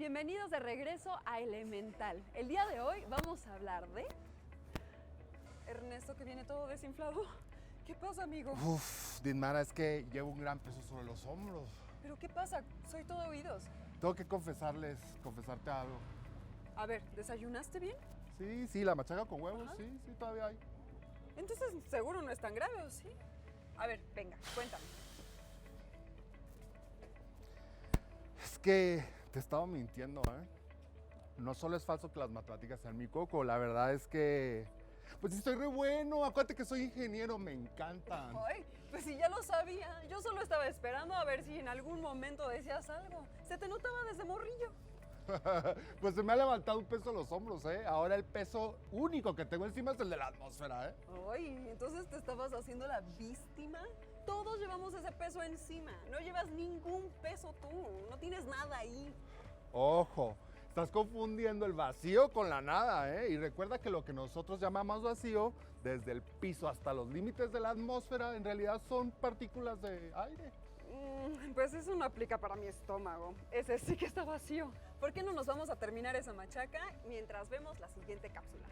Bienvenidos de regreso a Elemental. El día de hoy vamos a hablar de... Ernesto, que viene todo desinflado. ¿Qué pasa, amigo? Uf, Dinmara, es que llevo un gran peso sobre los hombros. ¿Pero qué pasa? Soy todo oídos. Tengo que confesarte algo. A ver, ¿desayunaste bien? Sí, la machaca con huevos, Ajá. sí, todavía hay. Entonces seguro no es tan grave, ¿o sí? A ver, venga, cuéntame. Es que te estaba mintiendo, ¿eh? No solo es falso que las matemáticas sean mi coco, la verdad es que... Pues sí, estoy re bueno, acuérdate que soy ingeniero, me encantan. Ay, pues sí, ya lo sabía. Yo solo estaba esperando a ver si en algún momento decías algo. Se te notaba desde morrillo. Pues se me ha levantado un peso los hombros, ¿eh? Ahora el peso único que tengo encima es el de la atmósfera, ¿eh? Ay, entonces te estabas haciendo la víctima. Todos llevamos ese peso encima. No llevas ningún peso tú. No tienes nada ahí. Ojo, estás confundiendo el vacío con la nada, ¿eh? Y recuerda que lo que nosotros llamamos vacío, desde el piso hasta los límites de la atmósfera, en realidad son partículas de aire. Pues eso no aplica para mi estómago. Ese sí que está vacío. ¿Por qué no nos vamos a terminar esa machaca mientras vemos la siguiente cápsula?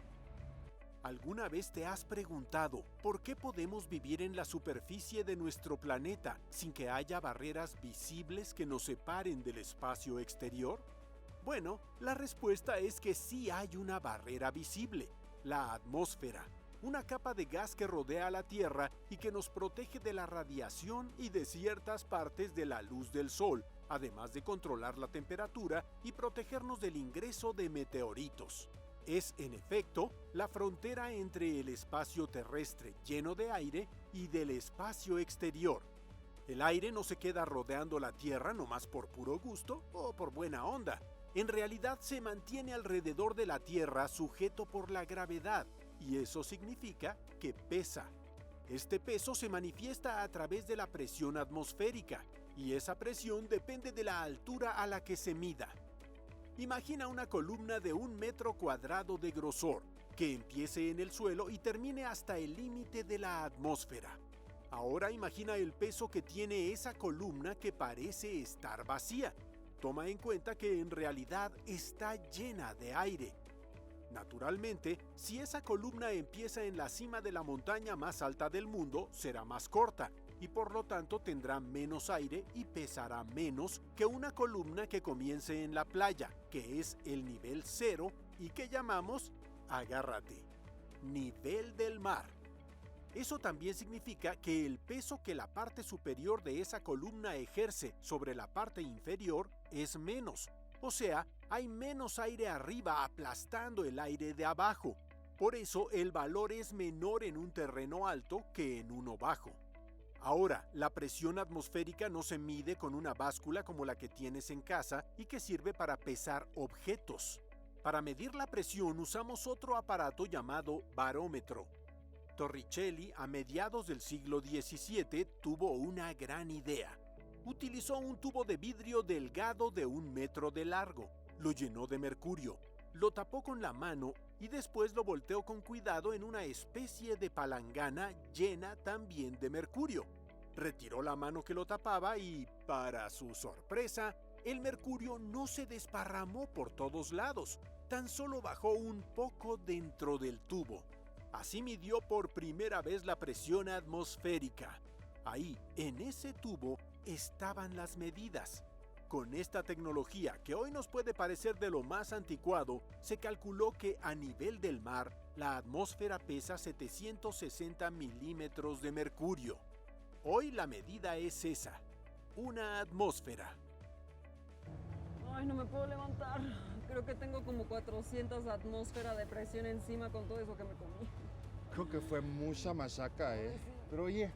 ¿Alguna vez te has preguntado por qué podemos vivir en la superficie de nuestro planeta sin que haya barreras visibles que nos separen del espacio exterior? Bueno, la respuesta es que sí hay una barrera visible, la atmósfera, una capa de gas que rodea a la Tierra y que nos protege de la radiación y de ciertas partes de la luz del Sol, además de controlar la temperatura y protegernos del ingreso de meteoritos. Es, en efecto, la frontera entre el espacio terrestre lleno de aire y del espacio exterior. El aire no se queda rodeando la Tierra nomás por puro gusto o por buena onda. En realidad se mantiene alrededor de la Tierra sujeto por la gravedad, y eso significa que pesa. Este peso se manifiesta a través de la presión atmosférica, y esa presión depende de la altura a la que se mida. Imagina una columna de 1 metro cuadrado de grosor, que empiece en el suelo y termine hasta el límite de la atmósfera. Ahora imagina el peso que tiene esa columna que parece estar vacía. Toma en cuenta que en realidad está llena de aire. Naturalmente, si esa columna empieza en la cima de la montaña más alta del mundo, será más corta y por lo tanto tendrá menos aire y pesará menos que una columna que comience en la playa, que es el nivel 0 y que llamamos, agárrate, nivel del mar. Eso también significa que el peso que la parte superior de esa columna ejerce sobre la parte inferior es menos. O sea, hay menos aire arriba aplastando el aire de abajo. Por eso el valor es menor en un terreno alto que en uno bajo. Ahora, la presión atmosférica no se mide con una báscula como la que tienes en casa y que sirve para pesar objetos. Para medir la presión usamos otro aparato llamado barómetro. Torricelli, a mediados del siglo XVII, tuvo una gran idea. Utilizó un tubo de vidrio delgado de 1 metro de largo, lo llenó de mercurio, lo tapó con la mano y después lo volteó con cuidado en una especie de palangana llena también de mercurio. Retiró la mano que lo tapaba y, para su sorpresa, el mercurio no se desparramó por todos lados, tan solo bajó un poco dentro del tubo. Así midió por primera vez la presión atmosférica. Ahí, en ese tubo, estaban las medidas. Con esta tecnología, que hoy nos puede parecer de lo más anticuado, se calculó que a nivel del mar, la atmósfera pesa 760 milímetros de mercurio. Hoy la medida es esa, una atmósfera. Ay, no me puedo levantar. Creo que tengo como 400 atmósferas de presión encima con todo eso que me comí. Creo que fue mucha machaca, ¿eh? Ay, sí. Pero oye,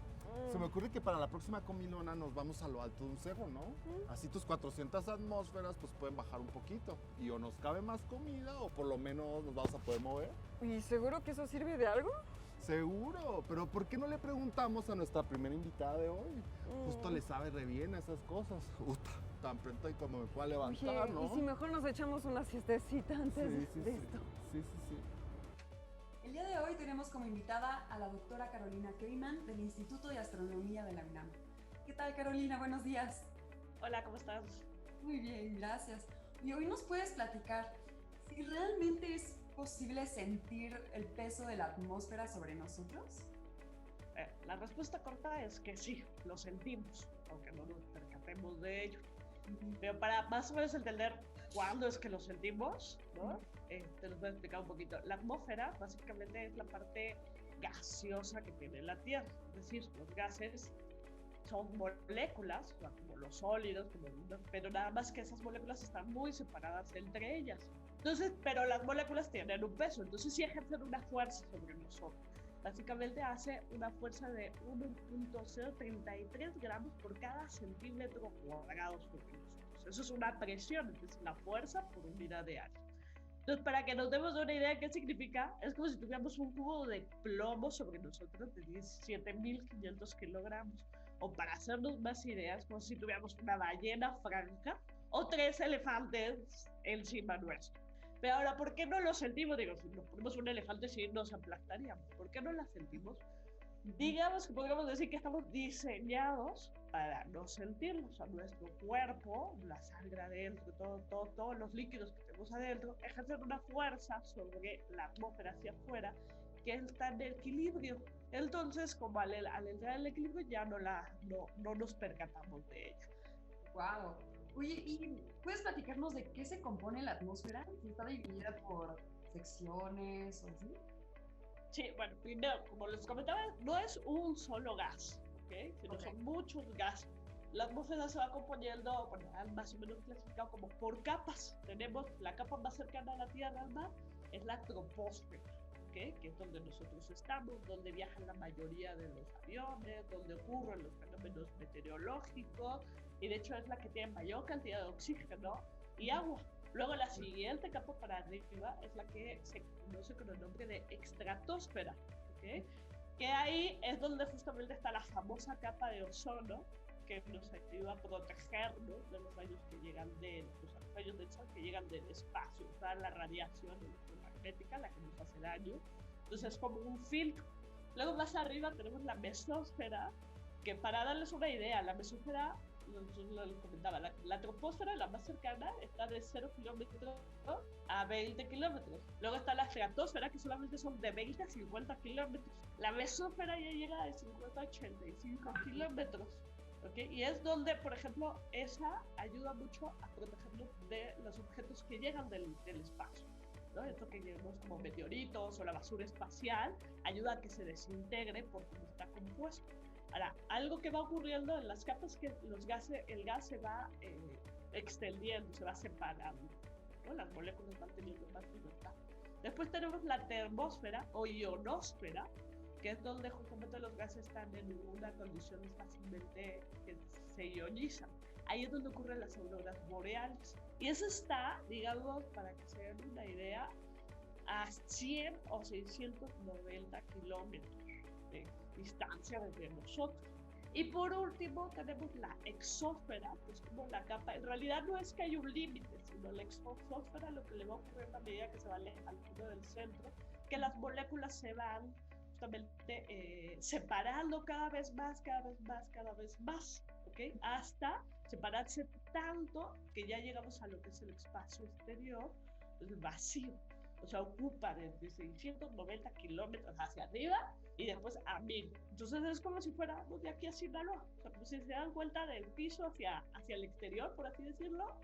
se me ocurre que para la próxima comilona nos vamos a lo alto de un cerro, ¿no? Así tus 400 atmósferas pues pueden bajar un poquito. Y o nos cabe más comida o por lo menos nos vamos a poder mover. ¿Y seguro que eso sirve de algo? Seguro, pero ¿por qué no le preguntamos a nuestra primera invitada de hoy? Justo le sabe re bien a esas cosas. Uta, tan pronto y como me pueda levantar, Oye, ¿no? ¿y si mejor nos echamos una siestecita antes Sí, de sí, esto? sí. El día de hoy tenemos como invitada a la doctora Carolina Kleiman del Instituto de Astronomía de la UNAM. ¿Qué tal, Carolina? Buenos días. Hola, ¿cómo estás? Muy bien, gracias. Y hoy nos puedes platicar si realmente es posible sentir el peso de la atmósfera sobre nosotros. La respuesta corta es que sí, lo sentimos, aunque no nos percatemos de ello. Pero para más o menos entender cuándo es que lo sentimos, ¿no? Te los voy a explicar un poquito. La atmósfera básicamente es la parte gaseosa que tiene la Tierra. Es decir, los gases son moléculas, o sea, como los sólidos, pero nada más que esas moléculas están muy separadas entre ellas. Entonces, pero las moléculas tienen un peso, entonces sí ejercen una fuerza sobre nosotros. Básicamente hace una fuerza de 1.033 gramos por cada centímetro cuadrado sobre nosotros. Eso es una presión, es la fuerza por unidad de área. Entonces, para que nos demos una idea de qué significa, es como si tuviéramos un cubo de plomo sobre nosotros de 17.500 kilogramos. O para hacernos más ideas, como si tuviéramos una ballena franca o 3 elefantes encima nuestro. Pero ahora, ¿por qué no lo sentimos? Digo, si nos ponemos un elefante, sí nos aplastaríamos. ¿Por qué no la sentimos? Digamos que podríamos decir que estamos diseñados para no sentirlo. O sea, nuestro cuerpo, la sangre adentro, todos los líquidos que tenemos adentro, ejercen una fuerza sobre la atmósfera hacia afuera que está en equilibrio. Entonces, como al entrar en el equilibrio, ya no nos percatamos de ella. ¡Wow! Oye, ¿y puedes platicarnos de qué se compone la atmósfera? ¿Si está dividida por secciones o así? Sí, bueno, primero, como les comentaba, no es un solo gas, ¿ok? Sino son muchos gases. La atmósfera se va componiendo, bueno, más o menos clasificado como por capas. Tenemos la capa más cercana a la Tierra, al mar, es la troposfera, ¿ok? Que es donde nosotros estamos, donde viajan la mayoría de los aviones, donde ocurren los fenómenos meteorológicos, y de hecho es la que tiene mayor cantidad de oxígeno y agua. Luego la siguiente capa para arriba es la que se conoce con el nombre de estratosfera, ¿okay? Que ahí es donde justamente está la famosa capa de ozono que nos ayuda a protegernos de los rayos que llegan los rayos del sol que llegan del espacio, o sea, la radiación electromagnética, la que nos hace daño. Entonces es como un filtro. Luego más arriba tenemos la mesósfera, que para darles una idea, la mesósfera, lo comentaba, la troposfera, la más cercana, está de 0 kilómetros a 20 kilómetros. Luego está la estratosfera, que solamente son de 20 a 50 kilómetros. La mesósfera ya llega de 50 a 85 kilómetros. ¿Okay? Y es donde, por ejemplo, esa ayuda mucho a protegernos de los objetos que llegan del espacio, ¿no? Esto que llamamos como meteoritos o la basura espacial, ayuda a que se desintegre por cómo está compuesto. Ahora, algo que va ocurriendo en las capas que el gas se va extendiendo, se va separando, ¿no? Las moléculas van teniendo más libertad. Después tenemos la termósfera o ionosfera, que es donde justamente los gases están en una condición fácilmente que se ionizan. Ahí es donde ocurren las auroras boreales. Y eso está, digamos, para que se den una idea, a 100 o 690 kilómetros de distancia desde nosotros. Y por último tenemos la exósfera, que es como la capa, en realidad no es que hay un límite, sino la exósfera lo que le va a ocurrir a medida que se va alejando del centro, que las moléculas se van justamente separando cada vez más, ¿okay? Hasta separarse tanto que ya llegamos a lo que es el espacio exterior, el vacío. O sea, ocupa desde 690 kilómetros hacia arriba y después a 1000. Entonces es como si fuéramos de aquí a Sinaloa. O sea, pues si se dan cuenta del piso hacia el exterior, por así decirlo,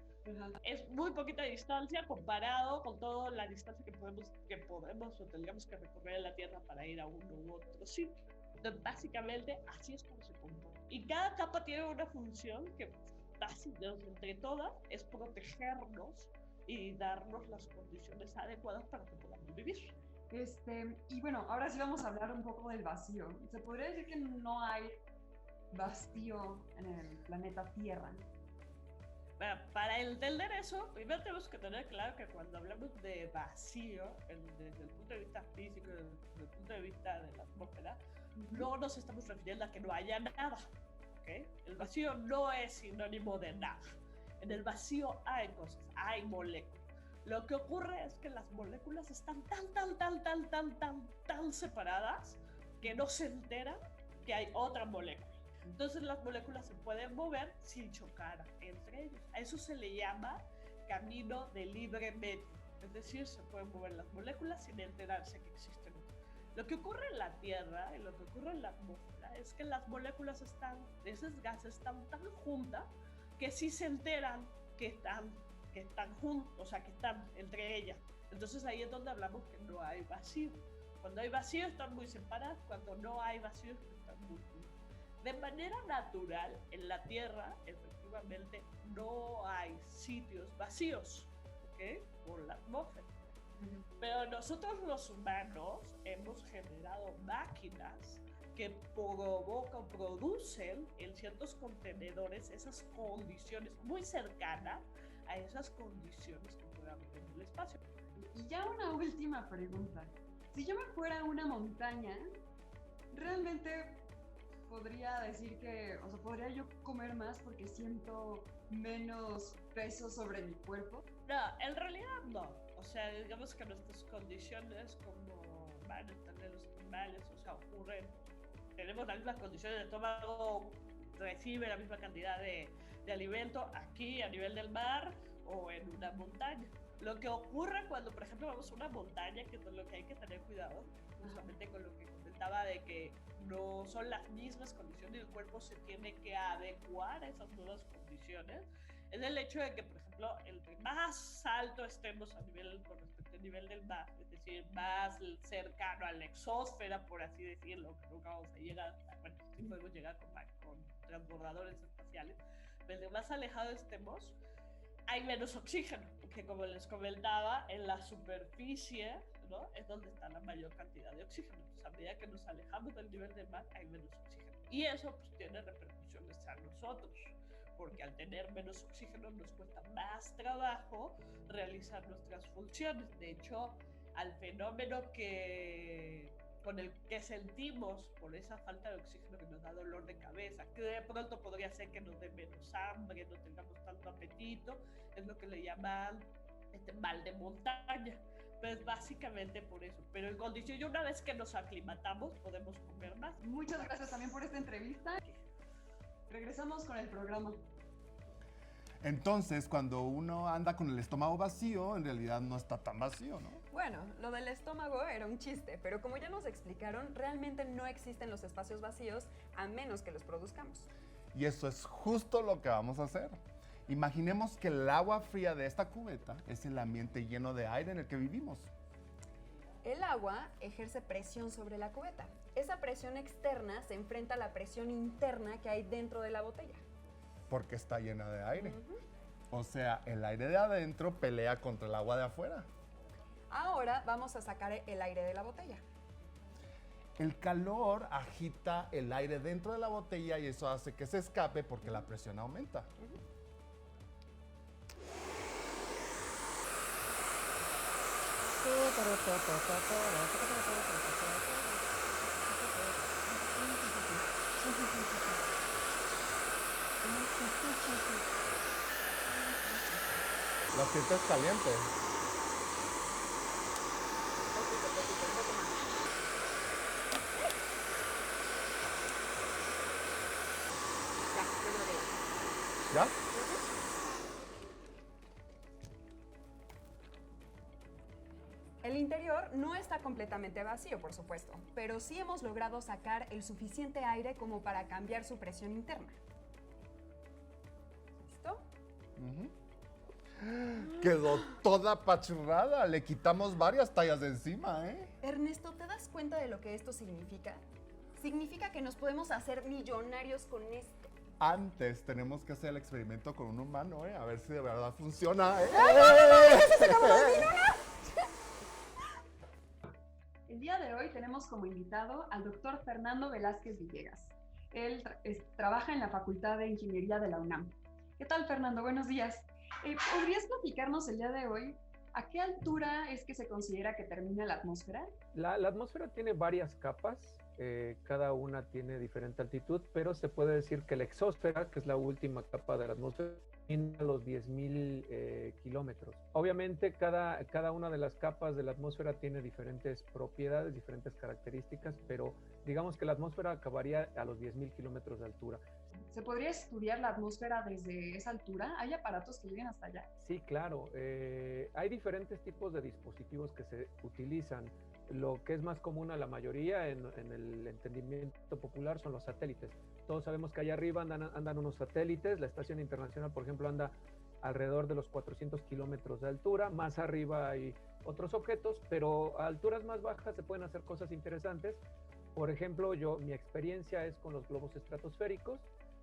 es muy poquita distancia comparado con toda la distancia que podemos o tendríamos que recorrer en la Tierra para ir a uno u otro sitio. Entonces, básicamente, así es como se compone. Y cada capa tiene una función que, entre todas, es protegernos y darnos las condiciones adecuadas para que podamos vivir. Y bueno, ahora sí vamos a hablar un poco del vacío. ¿Se podría decir que no hay vacío en el planeta Tierra? Bueno, para entender eso, primero tenemos que tener claro que cuando hablamos de vacío, desde el punto de vista físico, desde el punto de vista de la atmósfera, no nos estamos refiriendo a que no haya nada, ¿okay? El vacío no es sinónimo de nada. En el vacío hay cosas, hay moléculas. Lo que ocurre es que las moléculas están tan separadas que no se enteran que hay otra molécula. Entonces las moléculas se pueden mover sin chocar entre ellos. A eso se le llama camino de libre medio, es decir, se pueden mover las moléculas sin enterarse que existen. Lo que ocurre en la Tierra y lo que ocurre en la atmósfera es que las moléculas de esos gases están tan juntas que sí se enteran que están juntos, o sea, que están entre ellas. Entonces ahí es donde hablamos que no hay vacío. Cuando hay vacío están muy separadas, cuando no hay vacío están muy juntas. De manera natural, en la Tierra, efectivamente, no hay sitios vacíos, ¿ok? Por la atmósfera. Pero nosotros los humanos hemos generado máquinas que producen en ciertos contenedores esas condiciones muy cercanas a esas condiciones que puede haber en el espacio. Y ya una última pregunta. Si yo me fuera a una montaña, ¿realmente podría decir que, o sea, podría yo comer más porque siento menos peso sobre mi cuerpo? No, en realidad no. O sea, digamos que nuestras condiciones como van a tener los animales, o sea, ocurren, tenemos las mismas condiciones, el estómago recibe la misma cantidad de alimento aquí a nivel del mar o en una montaña. Lo que ocurre cuando, por ejemplo, vamos a una montaña, que es lo que hay que tener cuidado, justamente con lo que comentaba de que no son las mismas condiciones y el cuerpo se tiene que adecuar a esas nuevas condiciones, es el hecho de que, por ejemplo, entre más alto estemos a nivel, con respecto al nivel del mar, es decir, más cercano a la exósfera, por así decirlo, que nunca vamos a llegar, bueno, sí podemos llegar con transbordadores espaciales, pero entre más alejados estemos, hay menos oxígeno, porque como les comentaba, en la superficie, ¿no?, es donde está la mayor cantidad de oxígeno. Entonces, a medida que nos alejamos del nivel del mar, hay menos oxígeno. Y eso pues tiene repercusiones a nosotros, porque al tener menos oxígeno nos cuesta más trabajo realizar nuestras funciones. De hecho, al fenómeno con el que sentimos por esa falta de oxígeno que nos da dolor de cabeza, que de pronto podría ser que nos dé menos hambre, no tengamos tanto apetito, es lo que le llaman mal de montaña. Pues básicamente por eso, pero en condición, y una vez que nos aclimatamos podemos comer más. Muchas gracias también por esta entrevista. Regresamos con el programa. Entonces, cuando uno anda con el estómago vacío, en realidad no está tan vacío, ¿no? Bueno, lo del estómago era un chiste, pero como ya nos explicaron, realmente no existen los espacios vacíos a menos que los produzcamos. Y eso es justo lo que vamos a hacer. Imaginemos que el agua fría de esta cubeta es el ambiente lleno de aire en el que vivimos. El agua ejerce presión sobre la cubeta. Esa presión externa se enfrenta a la presión interna que hay dentro de la botella. Porque está llena de aire. O sea, el aire de adentro pelea contra el agua de afuera. Ahora vamos a sacar el aire de la botella. El calor agita el aire dentro de la botella y eso hace que se escape porque la presión aumenta. La sientes caliente. ¿Ya? El interior no está completamente vacío, por supuesto, pero sí hemos logrado sacar el suficiente aire como para cambiar su presión interna. ¿Listo? Quedó toda apachurrada. Le quitamos varias tallas de encima, ¿eh? Ernesto, ¿te das cuenta de lo que esto significa? Significa que nos podemos hacer millonarios con esto. Antes tenemos que hacer el experimento con un humano, ¿eh? A ver si de verdad funciona, ¿eh? El día de hoy tenemos como invitado al doctor Fernando Velázquez Villegas. Él trabaja en la Facultad de Ingeniería de la UNAM. ¿Qué tal, Fernando? Buenos días. ¿Podrías platicarnos el día de hoy a qué altura es que se considera que termina la atmósfera? La atmósfera tiene varias capas, cada una tiene diferente altitud, pero se puede decir que la exósfera, que es la última capa de la atmósfera, tiene los 10.000 kilómetros. Obviamente cada una de las capas de la atmósfera tiene diferentes propiedades, diferentes características, pero digamos que la atmósfera acabaría a los 10.000 kilómetros de altura. ¿Se podría estudiar la atmósfera desde esa altura? ¿Hay aparatos que lleguen hasta allá? Sí, claro. Hay diferentes tipos de dispositivos que se utilizan. Lo que es más común a la mayoría en el entendimiento popular son los satélites. Todos sabemos que allá arriba andan unos satélites. La Estación Internacional, por ejemplo, anda alrededor de los 400 kilómetros de altura. Más arriba hay otros objetos, pero a alturas más bajas se pueden hacer cosas interesantes. Por ejemplo, mi experiencia es con los globos estratosféricos.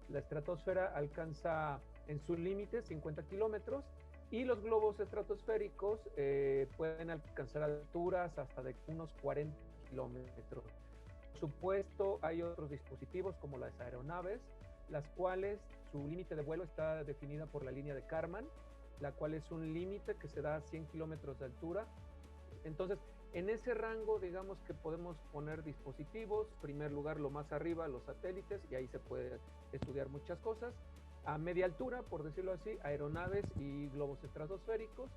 La estratosfera alcanza en su límite 50 kilómetros y los globos estratosféricos pueden alcanzar alturas hasta de unos 40 kilómetros. Por supuesto, hay otros dispositivos como las aeronaves, las cuales su límite de vuelo está definida por la línea de Kármán, la cual es un límite que se da a 100 kilómetros de altura. Entonces, en ese rango, digamos que podemos poner dispositivos, en primer lugar lo más arriba, los satélites, y ahí se puede estudiar muchas cosas. A media altura, por decirlo así, aeronaves y globos estratosféricos.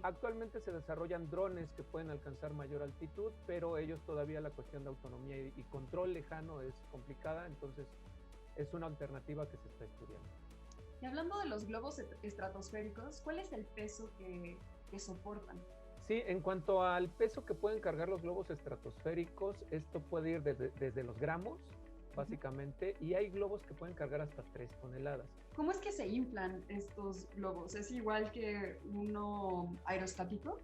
Actualmente se desarrollan drones que pueden alcanzar mayor altitud, pero ellos todavía la cuestión de autonomía y control lejano es complicada, entonces es una alternativa que se está estudiando. Y hablando de los globos estratosféricos, ¿cuál es el peso que soportan? Sí, en cuanto al peso que pueden cargar los globos estratosféricos, esto puede ir desde los gramos, básicamente, y hay globos que pueden cargar hasta 3 toneladas. ¿Cómo es que se inflan estos globos? ¿Es igual que uno aerostático?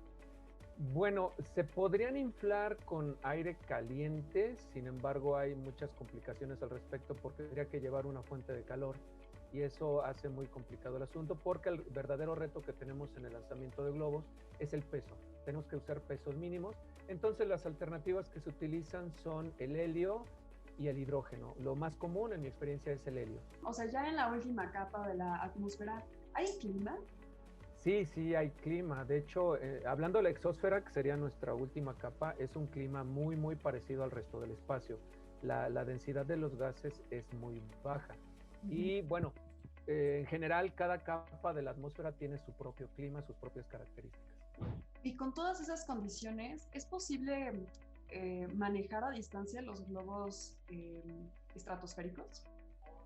Bueno, se podrían inflar con aire caliente, sin embargo hay muchas complicaciones al respecto porque tendría que llevar una fuente de calor y eso hace muy complicado el asunto porque el verdadero reto que tenemos en el lanzamiento de globos es el peso. Tenemos que usar pesos mínimos, entonces las alternativas que se utilizan son el helio y el hidrógeno. Lo más común en mi experiencia es el helio. O sea, ya en la última capa de la atmósfera, ¿hay clima? Sí, hay clima. De hecho, hablando de la exósfera, que sería nuestra última capa, es un clima muy parecido al resto del espacio. La densidad de los gases es muy baja. Y bueno, en general, cada capa de la atmósfera tiene su propio clima, sus propias características. Y con todas esas condiciones, ¿es posible manejar a distancia los globos estratosféricos?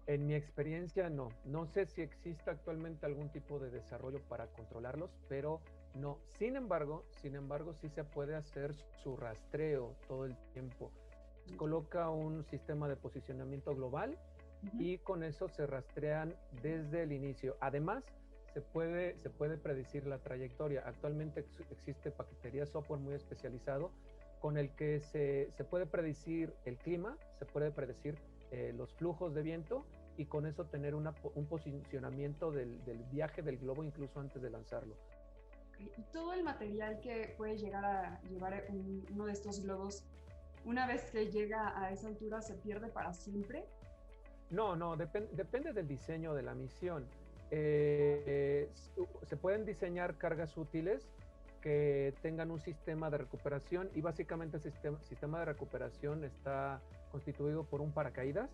En mi experiencia, no. No sé si existe actualmente algún tipo de desarrollo para controlarlos, pero no. Sin embargo, sí se puede hacer su rastreo todo el tiempo. Se coloca un sistema de posicionamiento global y con eso se rastrean desde el inicio. Además, se puede predecir la trayectoria. Actualmente existe paquetería software muy especializado con el que se puede predecir el clima, se puede predecir los flujos de viento y con eso tener un posicionamiento del viaje del globo incluso antes de lanzarlo. Okay. ¿Y todo el material que puede llegar a llevar uno de estos globos, una vez que llega a esa altura, se pierde para siempre? No, depende del diseño de la misión. Se pueden diseñar cargas útiles que tengan un sistema de recuperación y básicamente el sistema de recuperación está constituido por un paracaídas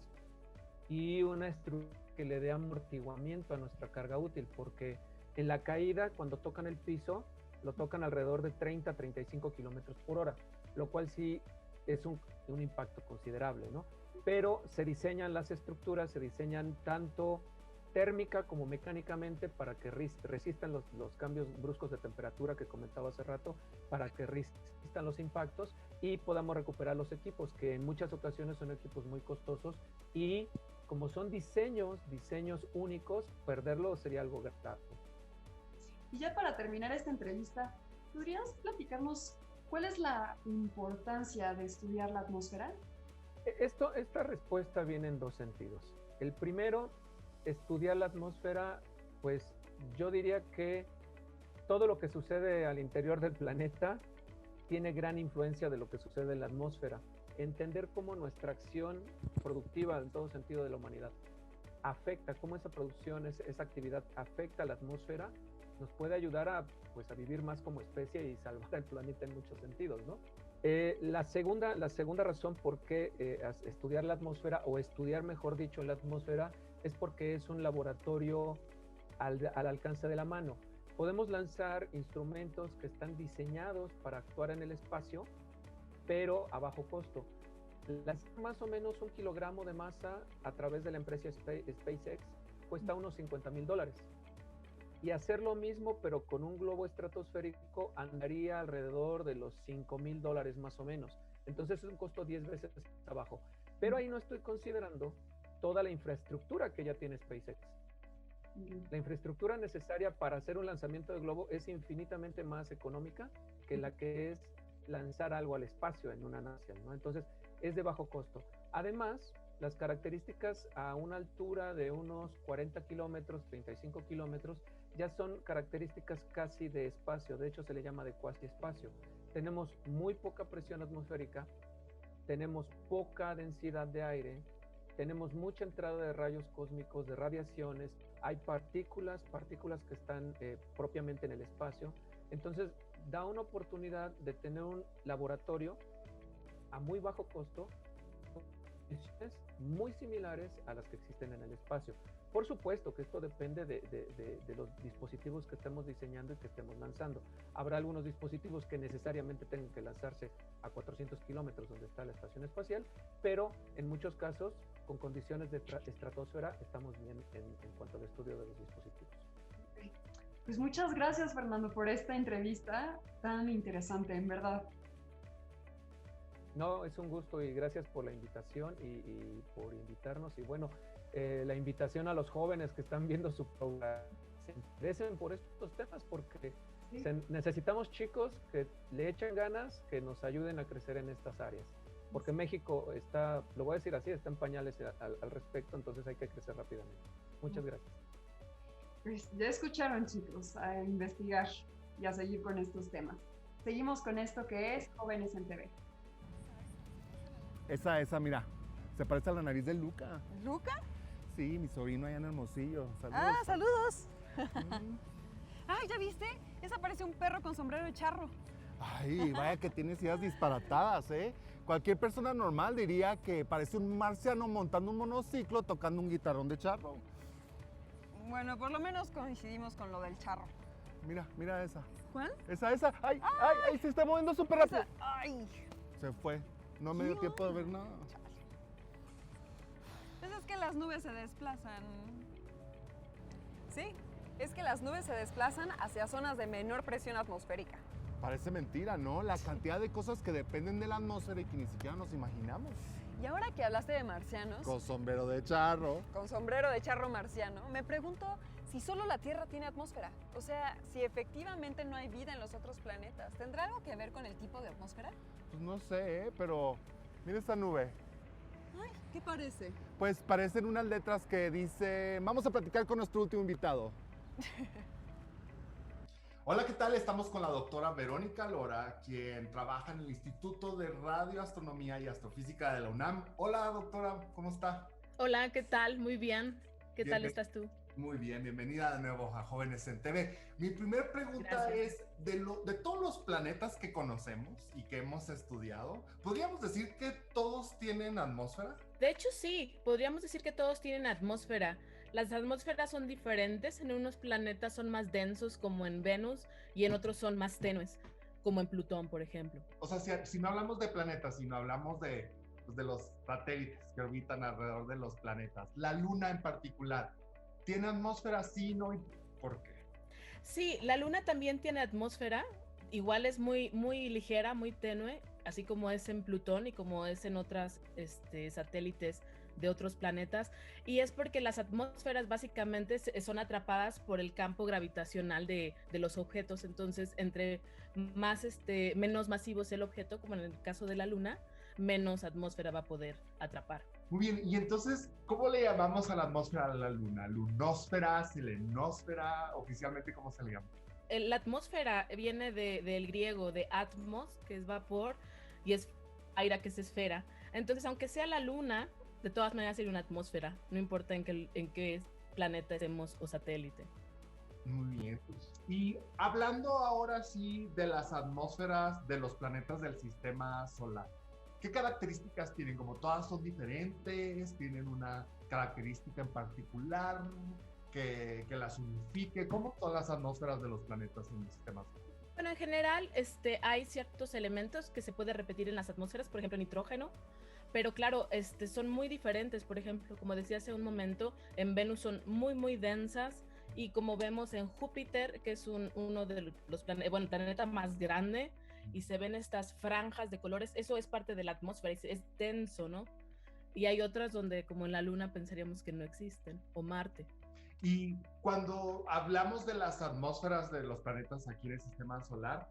y una estructura que le dé amortiguamiento a nuestra carga útil, porque en la caída, cuando tocan el piso, lo tocan alrededor de 30 a 35 kilómetros por hora, lo cual sí es un impacto considerable, ¿no? Pero se diseñan las estructuras, se diseñan tanto térmica como mecánicamente para que resistan los cambios bruscos de temperatura que comentaba hace rato, para que resistan los impactos y podamos recuperar los equipos, que en muchas ocasiones son equipos muy costosos y como son diseños únicos, perderlo sería algo grave. Y ya para terminar esta entrevista, ¿podrías platicarnos cuál es la importancia de estudiar la atmósfera? Esta respuesta viene en dos sentidos. El primero, estudiar la atmósfera, pues yo diría que todo lo que sucede al interior del planeta tiene gran influencia de lo que sucede en la atmósfera. Entender cómo nuestra acción productiva en todo sentido de la humanidad afecta, cómo esa producción, esa actividad afecta a la atmósfera, nos puede ayudar a vivir más como especie y salvar el planeta en muchos sentidos, ¿no? La segunda razón por qué estudiar la atmósfera, o estudiar, mejor dicho, la atmósfera, es porque es un laboratorio al alcance de la mano. Podemos lanzar instrumentos que están diseñados para actuar en el espacio, pero a bajo costo. Lanzar más o menos 1 kilogramo de masa a través de la empresa SpaceX cuesta unos $50,000. Y hacer lo mismo, pero con un globo estratosférico, andaría alrededor de los $5,000 más o menos. Entonces es un costo 10 veces abajo. Pero ahí no estoy considerando toda la infraestructura que ya tiene SpaceX. La infraestructura necesaria para hacer un lanzamiento de globo es infinitamente más económica que la que es lanzar algo al espacio en una nación, ¿no? Entonces es de bajo costo. Además, las características a una altura de unos 40 kilómetros, 35 kilómetros, ya son características casi de espacio. De hecho, se le llama de cuasi espacio. Tenemos muy poca presión atmosférica, tenemos poca densidad de aire, tenemos mucha entrada de rayos cósmicos, de radiaciones, hay partículas que están propiamente en el espacio. Entonces, da una oportunidad de tener un laboratorio a muy bajo costo, condiciones muy similares a las que existen en el espacio. Por supuesto que esto depende de los dispositivos que estemos diseñando y que estemos lanzando. Habrá algunos dispositivos que necesariamente tengan que lanzarse a 400 kilómetros donde está la estación espacial, pero en muchos casos, con condiciones de estratosfera, estamos bien en cuanto al estudio de los dispositivos. Pues muchas gracias, Fernando, por esta entrevista tan interesante, en verdad. No, es un gusto y gracias por la invitación y por invitarnos. Y bueno, la invitación a los jóvenes que están viendo su programa, se interesen por estos temas porque sí, necesitamos chicos que le echen ganas, que nos ayuden a crecer en estas áreas. Porque México está, lo voy a decir así, está en pañales al respecto, entonces hay que crecer rápidamente. Muchas gracias. Pues ya escucharon, chicos, a investigar y a seguir con estos temas. Seguimos con esto que es Jóvenes en TV. Esa, mira, se parece a la nariz de Luca. ¿Luca? Sí, mi sobrino allá en Hermosillo. Saludos. Ah, saludos. Ay, ¿ya viste? Esa parece un perro con sombrero de charro. Ay, vaya que tienes ideas disparatadas, ¿eh? Cualquier persona normal diría que parece un marciano montando un monociclo tocando un guitarrón de charro. Bueno, por lo menos coincidimos con lo del charro. Mira esa. ¿Cuál? Esa. ¡Ay! ¡Ay! Se está moviendo súper rápido. ¡Ay! Se fue. No me dio tiempo de ver nada. Pues es que las nubes se desplazan. Sí, es que las nubes se desplazan hacia zonas de menor presión atmosférica. Parece mentira, ¿no? La cantidad de cosas que dependen de la atmósfera y que ni siquiera nos imaginamos. Y ahora que hablaste de marcianos, Con sombrero de charro. con sombrero de charro marciano, me pregunto si solo la Tierra tiene atmósfera. O sea, si efectivamente no hay vida en los otros planetas. ¿Tendrá algo que ver con el tipo de atmósfera? Pues no sé, pero mira esta nube. Ay, ¿qué parece? Pues parecen unas letras que dice, vamos a platicar con nuestro último invitado. Hola, ¿qué tal? Estamos con la doctora Verónica Lora, quien trabaja en el Instituto de Radioastronomía y Astrofísica de la UNAM. Hola, doctora, ¿cómo está? Hola, ¿qué tal? Muy bien. ¿Qué tal estás tú? Muy bien, bienvenida de nuevo a Jóvenes en TV. Mi primera pregunta es, de todos los planetas que conocemos y que hemos estudiado, ¿podríamos decir que todos tienen atmósfera? De hecho, sí, podríamos decir que todos tienen atmósfera. Las atmósferas son diferentes, en unos planetas son más densos como en Venus y en otros son más tenues, como en Plutón, por ejemplo. O sea, si no hablamos de planetas, sino hablamos de los satélites que orbitan alrededor de los planetas, la Luna en particular, ¿tiene atmósfera? Sí, no, ¿y por qué? Sí, la Luna también tiene atmósfera, igual es muy, muy ligera, muy tenue, así como es en Plutón y como es en otras satélites de otros planetas, y es porque las atmósferas básicamente son atrapadas por el campo gravitacional de los objetos. Entonces, entre más menos masivo es el objeto, como en el caso de la Luna, menos atmósfera va a poder atrapar. Muy bien, y entonces, ¿cómo le llamamos a la atmósfera de la Luna? ¿Lunósfera, selenósfera? ¿Oficialmente cómo se le llama? La atmósfera viene del griego de atmos, que es vapor, y es aire, que es esfera. Entonces, aunque sea la Luna, de todas maneras sería una atmósfera, no importa en qué planeta estemos o satélite. Muy bien. Y hablando ahora sí de las atmósferas de los planetas del sistema solar, ¿qué características tienen? Como todas son diferentes, tienen una característica en particular que las unifique, como todas las atmósferas de los planetas en el sistema solar. Bueno, en general hay ciertos elementos que se pueden repetir en las atmósferas, por ejemplo nitrógeno, pero claro, son muy diferentes. Por ejemplo, como decía hace un momento, en Venus son muy, muy densas, y como vemos en Júpiter, que es uno de los planetas, bueno, el planeta más grande, y se ven estas franjas de colores, eso es parte de la atmósfera, es denso, ¿no? Y hay otras donde, como en la Luna, pensaríamos que no existen, o Marte. Y cuando hablamos de las atmósferas de los planetas aquí en el sistema solar,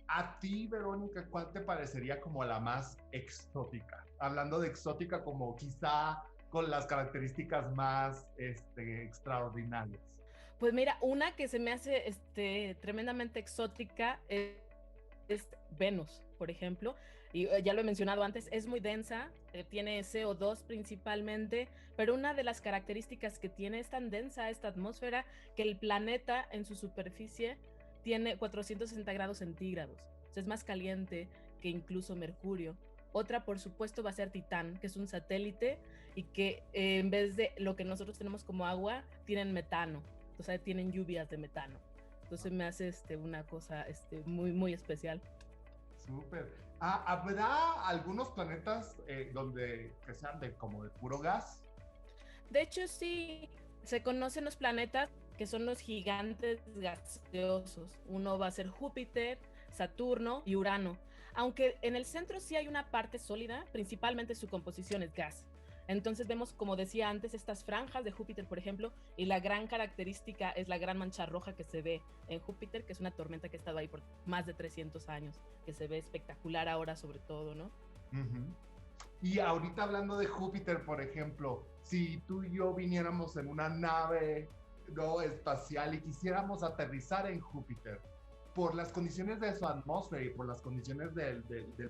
a ti, Verónica, ¿cuál te parecería como la más exótica? Hablando de exótica como quizá con las características más extraordinarias. Pues mira, una que se me hace tremendamente exótica es Venus, por ejemplo, y ya lo he mencionado antes, es muy densa, tiene CO2 principalmente, pero una de las características que tiene es tan densa esta atmósfera que el planeta en su superficie tiene 460 grados centígrados, o sea, es más caliente que incluso Mercurio. Otra, por supuesto, va a ser Titán, que es un satélite y que en vez de lo que nosotros tenemos como agua, tienen metano, o sea, tienen lluvias de metano. Entonces me hace una cosa muy, muy especial. Súper. ¿Habrá algunos planetas que sean como de puro gas? De hecho, sí, se conocen los planetas que son los gigantes gaseosos. Uno va a ser Júpiter, Saturno y Urano. Aunque en el centro sí hay una parte sólida, principalmente su composición es gas. Entonces vemos, como decía antes, estas franjas de Júpiter, por ejemplo, y la gran característica es la gran mancha roja que se ve en Júpiter, que es una tormenta que ha estado ahí por más de 300 años, que se ve espectacular ahora sobre todo, ¿no? Uh-huh. Y ahorita hablando de Júpiter, por ejemplo, si tú y yo viniéramos en una nave espacial y quisiéramos aterrizar en Júpiter, por las condiciones de su atmósfera y por las condiciones del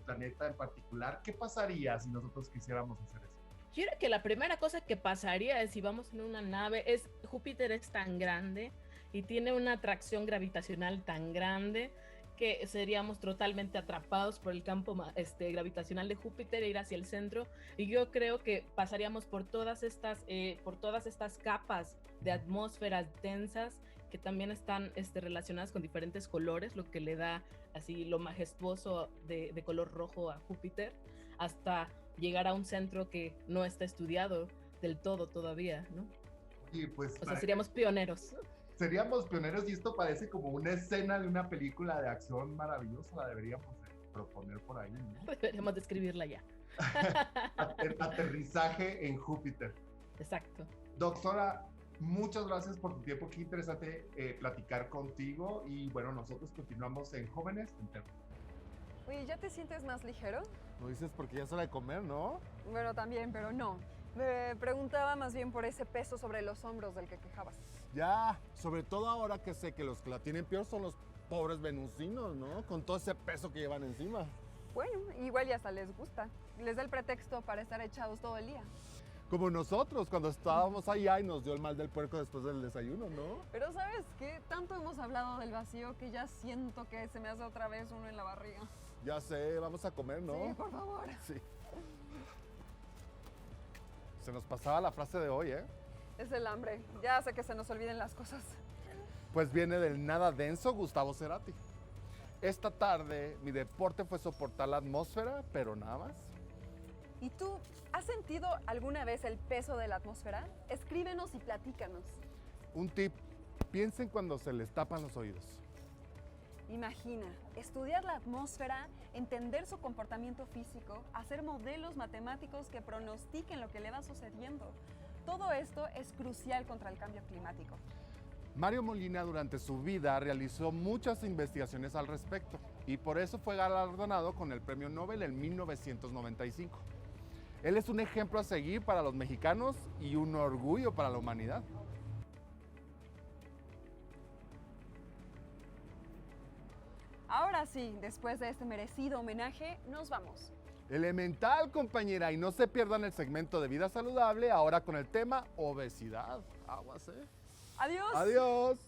planeta en particular, ¿qué pasaría si nosotros quisiéramos hacer eso? Yo creo que la primera cosa que pasaría es, si vamos en una nave, Júpiter es tan grande y tiene una atracción gravitacional tan grande que seríamos totalmente atrapados por el campo gravitacional de Júpiter e ir hacia el centro. Y yo creo que pasaríamos por todas estas capas de atmósferas densas que también están relacionadas con diferentes colores, lo que le da así lo majestuoso de color rojo a Júpiter, hasta llegar a un centro que no está estudiado del todo todavía, ¿no? Y pues, o sea, seríamos pioneros. Seríamos pioneros, y esto parece como una escena de una película de acción maravillosa, la deberíamos proponer por ahí, ¿no? Deberíamos describirla ya. Aterrizaje en Júpiter. Exacto. Doctora, muchas gracias por tu tiempo, qué interesante platicar contigo, y bueno, nosotros continuamos en Jóvenes en Terra. Oye, ¿ya te sientes más ligero? Lo dices porque ya es hora de comer, ¿no? Bueno, también, pero no. Me preguntaba más bien por ese peso sobre los hombros del que quejabas. Ya, sobre todo ahora que sé que los que la tienen peor son los pobres venusinos, ¿no? Con todo ese peso que llevan encima. Bueno, igual ya hasta les gusta. Les da el pretexto para estar echados todo el día. Como nosotros, cuando estábamos allá y nos dio el mal del puerco después del desayuno, ¿no? Pero ¿sabes qué? Tanto hemos hablado del vacío que ya siento que se me hace otra vez uno en la barriga. Ya sé, vamos a comer, ¿no? Sí, por favor. Sí. Se nos pasaba la frase de hoy, ¿eh? Es el hambre. Ya hace que se nos olviden las cosas. Pues viene del nada denso Gustavo Cerati. Esta tarde mi deporte fue soportar la atmósfera, pero nada más. ¿Y tú has sentido alguna vez el peso de la atmósfera? Escríbenos y platícanos. Un tip, piensen cuando se les tapan los oídos. Imagina, estudiar la atmósfera, entender su comportamiento físico, hacer modelos matemáticos que pronostiquen lo que le va sucediendo. Todo esto es crucial contra el cambio climático. Mario Molina durante su vida realizó muchas investigaciones al respecto y por eso fue galardonado con el Premio Nobel en 1995. Él es un ejemplo a seguir para los mexicanos y un orgullo para la humanidad. Ahora sí, después de este merecido homenaje, nos vamos. Elemental, compañera, y no se pierdan el segmento de vida saludable ahora con el tema obesidad. Aguas, ¿eh? Adiós. Adiós.